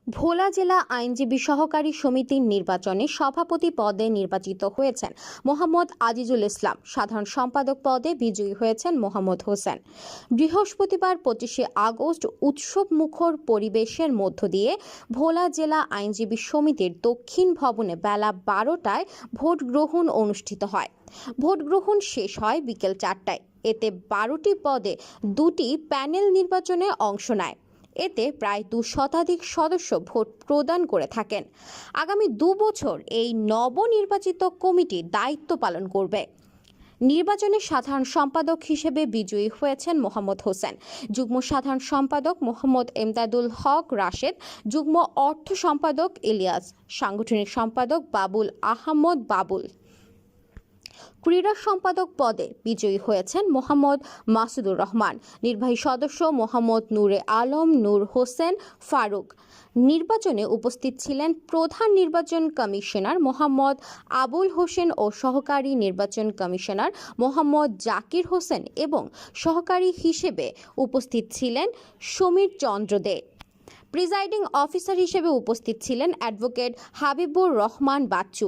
ভোলা জেলা আইনজীবী সহকারী সমিতির নির্বাচনে সভাপতি পদে নির্বাচিত হয়েছেন মোহাম্মদ আজিজুল ইসলাম। সাধারণ সম্পাদক পদে বিজয়ী হয়েছেন মোহাম্মদ হোসেন। বৃহস্পতিবার 25শে আগস্ট উৎসব মুখর পরিবেশের মধ্য দিয়ে ভোলা জেলা আইনজীবী সমিতির দক্ষিণ ভবনে বেলা 12টায় ভোট গ্রহণ অনুষ্ঠিত হয়। ভোট গ্রহণ শেষ হয় বিকেল 4টায়। এতে 12টি পদে 2টি প্যানেল নির্বাচনে অংশ নেয়। এতে প্রায় 2 শতাধিক সদস্য ভোট প্রদান করে থাকেন। আগামী 2 বছর এই নবনির্বাচিত কমিটি দায়িত্ব পালন করবে। নির্বাচনে সাধারণ সম্পাদক হিসেবে বিজয়ী হয়েছেন মোহাম্মদ হোসেন, যুগ্ম সাধারণ সম্পাদক মোহাম্মদ এমদাদুল হক রাশেদ, যুগ্ম অর্থ সম্পাদক ইলিয়াস, সাংগঠনিক সম্পাদক বাবুল আহমদ বাবুল। ক্রীড়া সম্পাদক পদে বিজয়ী হয়েছেন মোহাম্মদ মাসুদুর রহমান, নির্বাহী সদস্য মোহাম্মদ নূরে আলম নূর হোসেন ফারুক। নির্বাচনে উপস্থিত ছিলেন প্রধান নির্বাচন কমিশনার মোহাম্মদ আবুল হোসেন ও সহকারী নির্বাচন কমিশনার মোহাম্মদ জাকির হোসেন এবং সহকারী হিসেবে উপস্থিত ছিলেন সমীর চন্দ্র দে। প্রিজাইডিং অফিসার হিসেবে উপস্থিত ছিলেন অ্যাডভোকেট হাবিবুর রহমান বাচ্চু।